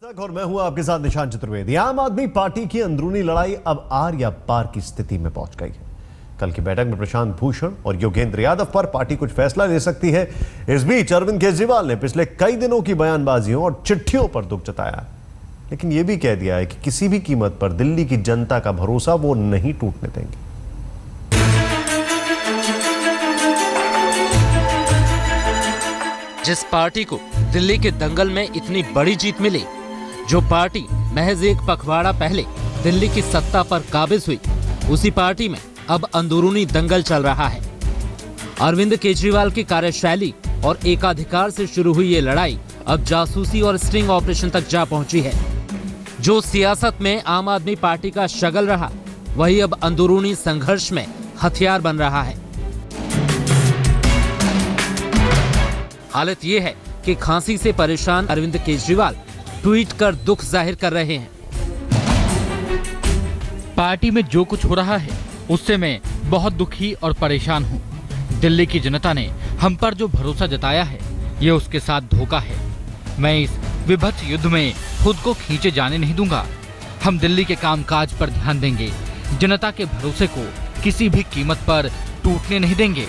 और मैं हूं आपके साथ निशान चतुर्वेदी। आम आदमी पार्टी की अंदरूनी लड़ाई अब आर या पार की स्थिति में पहुंच गई है। कल की बैठक में प्रशांत भूषण और योगेंद्र यादव पर पार्टी कुछ फैसला ले सकती है। इस बीच अरविंद केजरीवाल ने पिछले कई दिनों की बयानबाजियों और चिट्ठियों पर दुख जताया, लेकिन यह भी कह दिया है कि किसी भी कीमत पर दिल्ली की जनता का भरोसा वो नहीं टूटने देंगे। जिस पार्टी को दिल्ली के दंगल में इतनी बड़ी जीत मिली, जो पार्टी महज एक पखवाड़ा पहले दिल्ली की सत्ता पर काबिज हुई, उसी पार्टी में अब अंदरूनी दंगल चल रहा है। अरविंद केजरीवाल की कार्यशैली और एकाधिकार से शुरू हुई ये लड़ाई अब जासूसी और स्टिंग ऑपरेशन तक जा पहुंची है। जो सियासत में आम आदमी पार्टी का शगल रहा, वही अब अंदरूनी संघर्ष में हथियार बन रहा है। हालत ये है कि खांसी से परेशान अरविंद केजरीवाल ट्वीट कर दुख जाहिर कर रहे हैं। पार्टी में जो कुछ हो रहा है उससे मैं बहुत दुखी और परेशान हूँ। दिल्ली की जनता ने हम पर जो भरोसा जताया है, ये उसके साथ धोखा है। मैं इस विभत्स युद्ध में खुद को खींचे जाने नहीं दूंगा। हम दिल्ली के कामकाज पर ध्यान देंगे, जनता के भरोसे को किसी भी कीमत पर टूटने नहीं देंगे।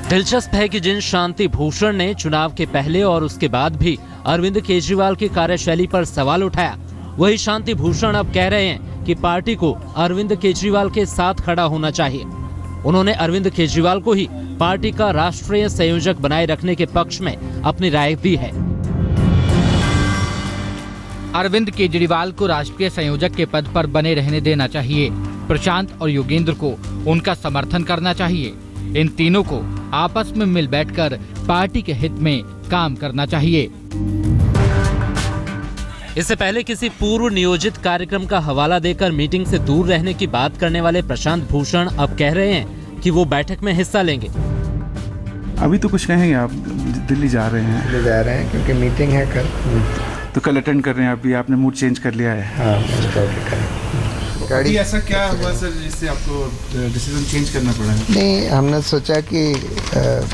दिलचस्प है कि जिन शांति भूषण ने चुनाव के पहले और उसके बाद भी अरविंद केजरीवाल की कार्यशैली पर सवाल उठाया, वही शांति भूषण अब कह रहे हैं कि पार्टी को अरविंद केजरीवाल के साथ खड़ा होना चाहिए। उन्होंने अरविंद केजरीवाल को ही पार्टी का राष्ट्रीय संयोजक बनाए रखने के पक्ष में अपनी राय दी है। अरविंद केजरीवाल को राष्ट्रीय संयोजक के पद पर बने रहने देना चाहिए। प्रशांत और योगेंद्र को उनका समर्थन करना चाहिए। इन तीनों को आपस में मिल बैठकर पार्टी के हित में काम करना चाहिए। इससे पहले किसी पूर्व नियोजित कार्यक्रम का हवाला देकर मीटिंग से दूर रहने की बात करने वाले प्रशांत भूषण अब कह रहे हैं कि वो बैठक में हिस्सा लेंगे। अभी तो कुछ कहेंगे, आप दिल्ली जा रहे हैं? दिल्ली जा रहे हैं क्योंकि मीटिंग है कल। तो कल अटेंड कर रहे हैं? अभी आपने मूड चेंज कर लिया है? हाँ, गाड़ी ऐसा क्या हुआ सर जिससे आपको डिसीजन चेंज करना पड़ा है? नहीं, हमने सोचा कि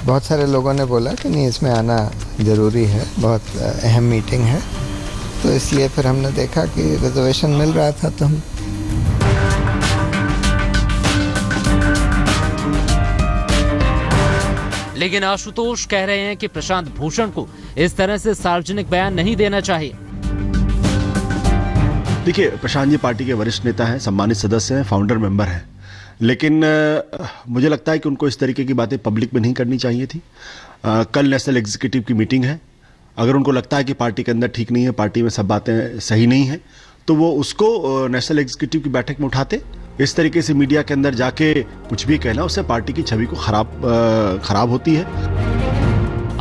बहुत सारे लोगों ने बोला कि नहीं, इसमें आना ज़रूरी है, बहुत अहम मीटिंग है, तो इसलिए फिर हमने देखा कि रिजर्वेशन मिल रहा था तो हम। लेकिन आशुतोष कह रहे हैं कि प्रशांत भूषण को इस तरह से सार्वजनिक बयान नहीं देना चाहिए। देखिए, प्रशांत जी पार्टी के वरिष्ठ नेता हैं, सम्मानित सदस्य हैं, फाउंडर मेंबर हैं, लेकिन मुझे लगता है कि उनको इस तरीके की बातें पब्लिक में नहीं करनी चाहिए थी। कल नेशनल एग्जीक्यूटिव की मीटिंग है। अगर उनको लगता है कि पार्टी के अंदर ठीक नहीं है, पार्टी में सब बातें सही नहीं हैं, तो वो उसको नेशनल एग्जीक्यूटिव की बैठक में उठाते। इस तरीके से मीडिया के अंदर जाके कुछ भी कहना, उससे पार्टी की छवि को खराब होती है।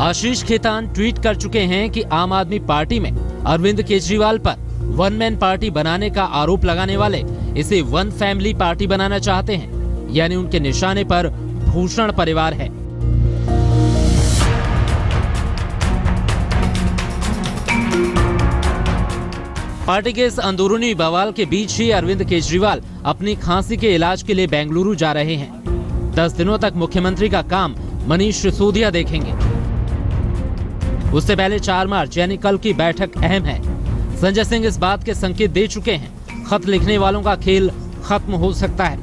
आशीष खेतान ट्वीट कर चुके हैं कि आम आदमी पार्टी में अरविंद केजरीवाल पर वन मैन पार्टी बनाने का आरोप लगाने वाले इसे वन फैमिली पार्टी बनाना चाहते हैं, यानी उनके निशाने पर भूषण परिवार है। पार्टी के इस अंदरूनी बवाल के बीच ही अरविंद केजरीवाल अपनी खांसी के इलाज के लिए बेंगलुरु जा रहे हैं। 10 दिनों तक मुख्यमंत्री का काम मनीष सिसोदिया देखेंगे। उससे पहले 4 मार्च यानी कल की बैठक अहम है। संजय सिंह इस बात के संकेत दे चुके हैं, खत लिखने वालों का खेल खत्म हो सकता है।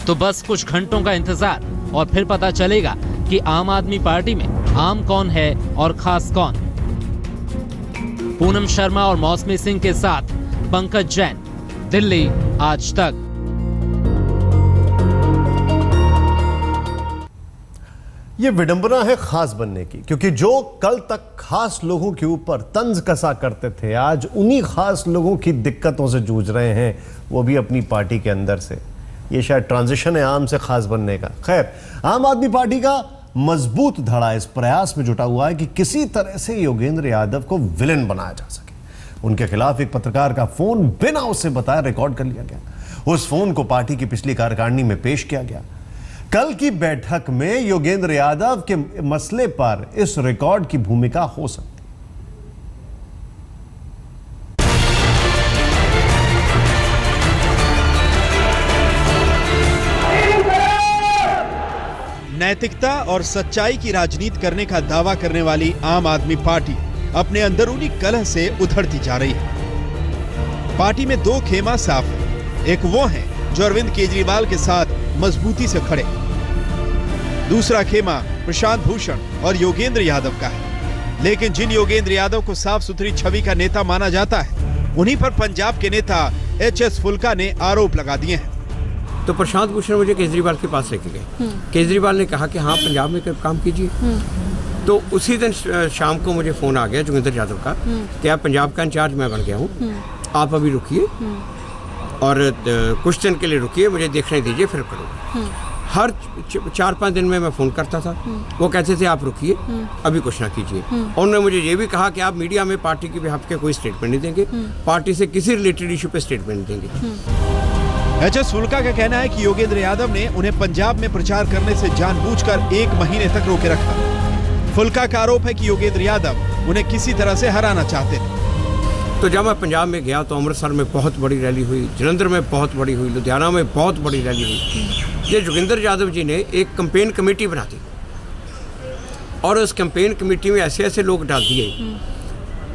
तो बस कुछ घंटों का इंतजार और फिर पता चलेगा कि आम आदमी पार्टी में आम कौन है और खास कौन। पूनम शर्मा और मौसमी सिंह के साथ पंकज जैन, दिल्ली आज तक। ये विडंबना है खास बनने की, क्योंकि जो कल तक खास लोगों के ऊपर तंज कसा करते थे, आज उन्हीं खास लोगों की दिक्कतों से जूझ रहे हैं, वो भी अपनी पार्टी के अंदर से। ये शायद ट्रांजिशन है आम से खास बनने का। खैर, आम आदमी पार्टी का मजबूत धड़ा इस प्रयास में जुटा हुआ है कि किसी तरह से योगेंद्र यादव को विलेन बनाया जा सके। उनके खिलाफ एक पत्रकार का फोन बिना उसे बताए रिकॉर्ड कर लिया गया। उस फोन को पार्टी की पिछली कार्यकारिणी में पेश किया गया। कल की बैठक में योगेंद्र यादव के मसले पर इस रिकॉर्ड की भूमिका हो सकती। नैतिकता और सच्चाई की राजनीति करने का दावा करने वाली आम आदमी पार्टी अपने अंदरूनी कलह से उधड़ती जा रही है। पार्टी में दो खेमा साफ है। एक वो है जो अरविंद केजरीवाल के साथ मजबूती से खड़े, दूसरा खेमा प्रशांत भूषण और योगेंद्र यादव का है। लेकिन जिन योगेंद्र यादव को साफ सुथरी छवि का नेता माना जाता है, उन्हीं पर पंजाब के नेता HS फुल्का ने आरोप लगा दिए हैं। तो प्रशांत भूषण मुझे केजरीवाल के पास लेके गए। केजरीवाल ने कहा कि हाँ, पंजाब में काम कीजिए। तो उसी दिन शाम को मुझे फोन आ गया जोगेंद्र यादव का कि आप पंजाब का इंचार्ज मैं बन गया हूँ, आप अभी रुकिए और कुछ दिन के लिए रुकिए, मुझे देखने दीजिए, फिर करो। हर 4-5 दिन में मैं फ़ोन करता था, वो कहते थे आप रुकिए, अभी कुछ ना कीजिए। और उन्होंने मुझे ये भी कहा कि आप मीडिया में पार्टी के बिहाफ के कोई स्टेटमेंट नहीं देंगे, पार्टी से किसी रिलेटेड इशू पे स्टेटमेंट नहीं देंगे। HS फुल्का का कहना है कि योगेंद्र यादव ने उन्हें पंजाब में प्रचार करने से जानबूझकर 1 महीने तक रोके रखा। फुल्का का आरोप है कि योगेंद्र यादव उन्हें किसी तरह से हराना चाहते थे। तो जब मैं पंजाब में गया तो अमृतसर में बहुत बड़ी रैली हुई, जलंधर में बहुत बड़ी हुई, लुधियाना में बहुत बड़ी रैली हुई। ये जोगेंद्र यादव जी ने एक कैंपेन कमेटी बना दी और उस कैंपेन कमेटी में ऐसे ऐसे लोग डाल दिए,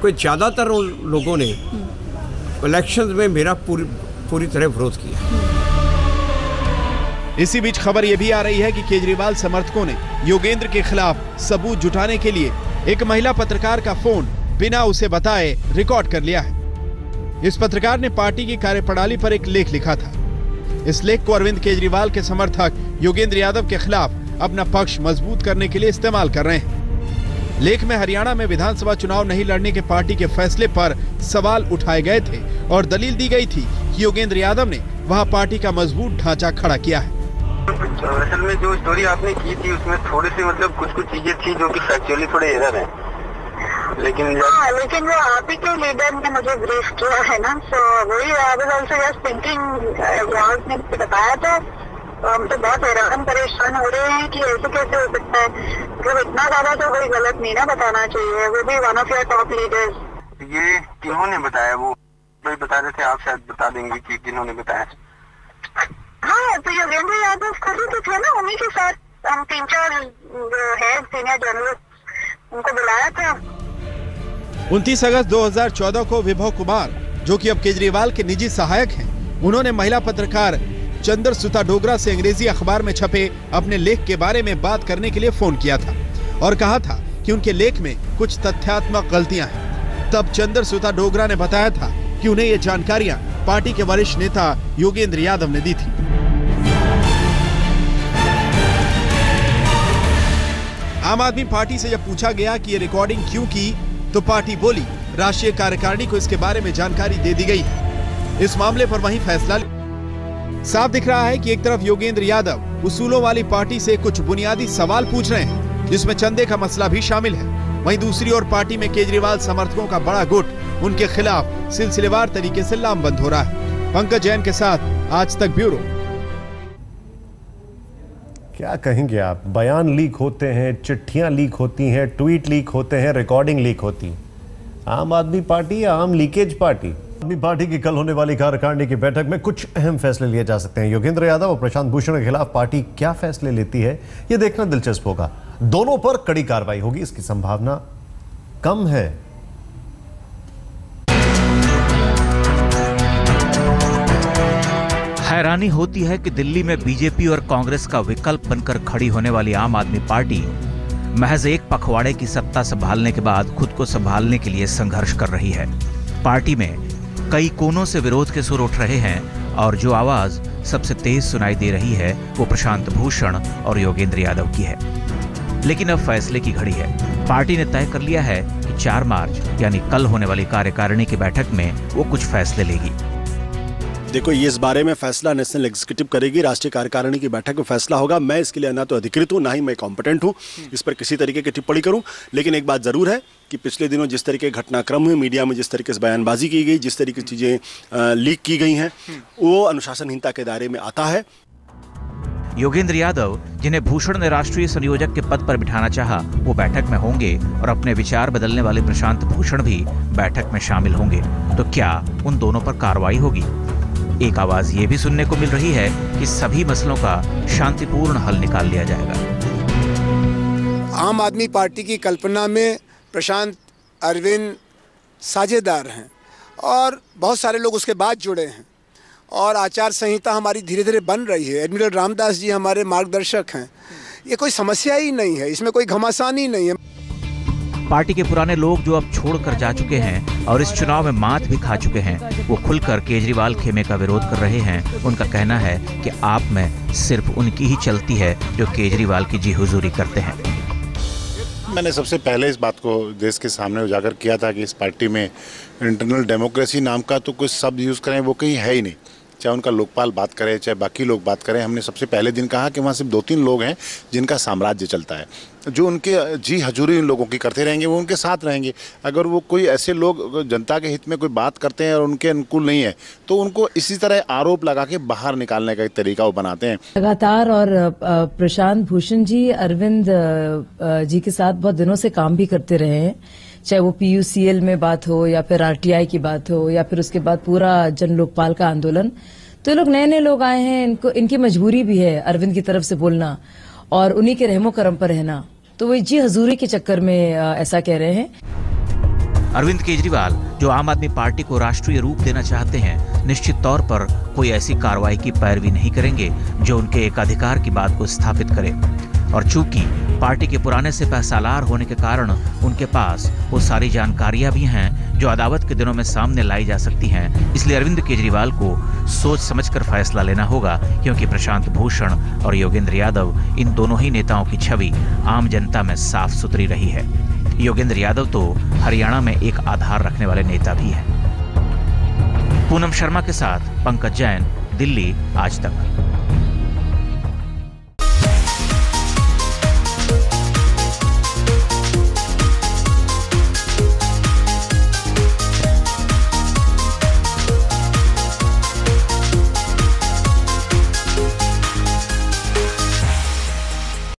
कोई ज़्यादातर लोगों ने इलेक्शन में मेरा पूरी तरह विरोध किया। इसी बीच खबर यह भी आ रही है कि केजरीवाल समर्थकों ने योगेंद्र के खिलाफ सबूत जुटाने के लिए एक महिला पत्रकार का फोन बिना उसे बताए रिकॉर्ड कर लिया है। इस पत्रकार ने पार्टी की कार्यप्रणाली पर एक लेख लिखा था। इस लेख को अरविंद केजरीवाल के समर्थक योगेंद्र यादव के खिलाफ अपना पक्ष मजबूत करने के लिए इस्तेमाल कर रहे हैं। लेख में हरियाणा में विधानसभा चुनाव नहीं लड़ने के पार्टी के फैसले पर सवाल उठाए गए थे और दलील दी गई थी कि योगेंद्र यादव ने वहां पार्टी का मजबूत ढांचा खड़ा किया है। असल में जो स्टोरी आपने की थी उसमें थोड़ी सी कुछ चीजें थी जो कि फैक्चुअली थोड़े एरर है, लेकिन वो आप ही के लीडर ने मुझे ब्रीफ किया है ना, सो वही I was also just thinking, ने बताया था। हम तो बहुत हैरान परेशान हो रहे हैं कि ऐसे कैसे हो सकता है, मतलब इतना ज्यादा तो कोई गलत नहीं ना बताना चाहिए, वो भी one of your top leaders. ये किन्होंने बताया? वो भाई बता रहे थे, आप शायद बता देंगे कि किन्होंने बताया। हाँ, तो योगेंद्र यादव खुद ही तो थे ना, उन्हीं के साथ हम 3-4 है सीनियर जर्नलिस्ट, उनको बुलाया था। 29 अगस्त 2014 को विभव कुमार, जो कि अब केजरीवाल के निजी सहायक हैं, उन्होंने महिला पत्रकार चंद्रसुता डोगरा से अंग्रेजी अखबार में छपे अपने लेख के बारे में बात करने के लिए फोन किया था और कहा था कि उनके लेख में कुछ तथ्यात्मक गलतियां हैं। तब चंद्रसुता डोगरा ने बताया था कि उन्हें ये जानकारियां पार्टी के वरिष्ठ नेता योगेंद्र यादव ने दी थी। आम आदमी पार्टी से जब पूछा गया कि ये रिकॉर्डिंग क्यों की, तो पार्टी बोली राष्ट्रीय कार्यकारिणी को इसके बारे में जानकारी दे दी गई है। इस मामले पर वहीं फैसला साफ दिख रहा है कि एक तरफ योगेंद्र यादव उसूलों वाली पार्टी से कुछ बुनियादी सवाल पूछ रहे हैं, जिसमें चंदे का मसला भी शामिल है। वहीं दूसरी ओर पार्टी में केजरीवाल समर्थकों का बड़ा गुट उनके खिलाफ सिलसिलेवार तरीके से लामबंद हो रहा है। पंकज जैन के साथ आज तक ब्यूरो। क्या कहेंगे आप? बयान लीक होते हैं, चिट्ठियां लीक होती हैं, ट्वीट लीक होते हैं, रिकॉर्डिंग लीक होती है। आम आदमी पार्टी या आम लीकेज पार्टी? आदमी पार्टी की कल होने वाली कार्यकारिणी की बैठक में कुछ अहम फैसले लिए जा सकते हैं। योगेंद्र यादव और प्रशांत भूषण के खिलाफ पार्टी क्या फैसले लेती है, यह देखना दिलचस्प होगा। दोनों पर कड़ी कार्रवाई होगी, इसकी संभावना कम है। हैरानी होती है कि दिल्ली में बीजेपी और कांग्रेस का विकल्प बनकर खड़ी होने वाली आम आदमी पार्टी महज एक पखवाड़े की सत्ता संभालने के बाद खुद को संभालने के लिए संघर्ष कर रही है। पार्टी में कई कोनों से विरोध के सुर उठ रहे हैं और जो आवाज सबसे तेज सुनाई दे रही है वो प्रशांत भूषण और योगेंद्र यादव की है। लेकिन अब फैसले की घड़ी है। पार्टी ने तय कर लिया है कि 4 मार्च यानी कल होने वाली कार्यकारिणी की बैठक में वो कुछ फैसले लेगी। देखो, ये इस बारे में फैसला नेशनल एग्जीक्यूटिव करेगी, राष्ट्रीय कार्यकारिणी की बैठक में फैसला होगा। मैं इसके लिए ना तो अधिकृत हूँ, ना ही मैं कॉम्पिटेंट हूँ इस पर किसी तरीके की टिप्पणी करूँ। लेकिन एक बात जरूर है कि पिछले दिनों जिस तरीके के घटनाक्रम हुए, मीडिया में जिस तरीके से बयानबाजी की गई, जिस तरीके की चीजें लीक की गई हैं, वो अनुशासनहीनता के दायरे में आता है। योगेंद्र यादव, जिन्हें भूषण ने राष्ट्रीय संयोजक के पद पर बिठाना चाहा, वो बैठक में होंगे और अपने विचार बदलने वाले प्रशांत भूषण भी बैठक में शामिल होंगे। तो क्या उन दोनों पर कार्रवाई होगी? एक आवाज ये भी सुनने को मिल रही है कि सभी मसलों का शांतिपूर्ण हल निकाल लिया जाएगा। आम आदमी पार्टी की कल्पना में प्रशांत अरविंद साझेदार हैं और बहुत सारे लोग उसके बाद जुड़े हैं और आचार संहिता हमारी धीरे धीरे बन रही है। एडमिरल रामदास जी हमारे मार्गदर्शक हैं। ये कोई समस्या ही नहीं है, इसमें कोई घमासानी नहीं है। पार्टी के पुराने लोग जो अब छोड़कर जा चुके हैं और इस चुनाव में मात भी खा चुके हैं, वो खुलकर केजरीवाल खेमे का विरोध कर रहे हैं। उनका कहना है कि आप में सिर्फ उनकी ही चलती है जो केजरीवाल की जी हुजूरी करते हैं। मैंने सबसे पहले इस बात को देश के सामने उजागर किया था कि इस पार्टी में इंटरनल डेमोक्रेसी नाम का तो कुछ शब्द यूज़ करें वो कहीं है ही नहीं। चाहे उनका लोकपाल बात करे, चाहे बाकी लोग बात करें, हमने सबसे पहले दिन कहा कि वहाँ सिर्फ 2-3 लोग हैं जिनका साम्राज्य चलता है। जो उनके जी हजूरी उन लोगों की करते रहेंगे वो उनके साथ रहेंगे। अगर वो कोई ऐसे लोग जनता के हित में कोई बात करते हैं और उनके अनुकूल नहीं है तो उनको इसी तरह आरोप लगा के बाहर निकालने का एक तरीका वो बनाते हैं लगातार। और प्रशांत भूषण जी अरविंद जी के साथ बहुत दिनों से काम भी करते रहे हैं, चाहे वो PUCL में बात हो या फिर RTI की बात हो या फिर उसके बाद पूरा जन लोकपाल का आंदोलन। तो ये लोग नए लोग आए हैं, इनकी मजबूरी भी है अरविंद की तरफ से बोलना और उन्हीं के रहमो करम पर रहना, तो वो जी हजूरी के चक्कर में ऐसा कह रहे हैं। अरविंद केजरीवाल जो आम आदमी पार्टी को राष्ट्रीय रूप देना चाहते हैं, निश्चित तौर पर कोई ऐसी कार्रवाई की पैरवी नहीं करेंगे जो उनके एकाधिकार की बात को स्थापित करे। और चूंकि पार्टी के पुराने से पैसालार होने के कारण उनके पास वो सारी जानकारियां भी हैं जो अदावत के दिनों में सामने लाई जा सकती हैं, इसलिए अरविंद केजरीवाल को सोच समझकर फैसला लेना होगा, क्योंकि प्रशांत भूषण और योगेंद्र यादव, इन दोनों ही नेताओं की छवि आम जनता में साफ सुथरी रही है। योगेंद्र यादव तो हरियाणा में एक आधार रखने वाले नेता भी हैं। पूनम शर्मा के साथ पंकज जैन, दिल्ली आज तक।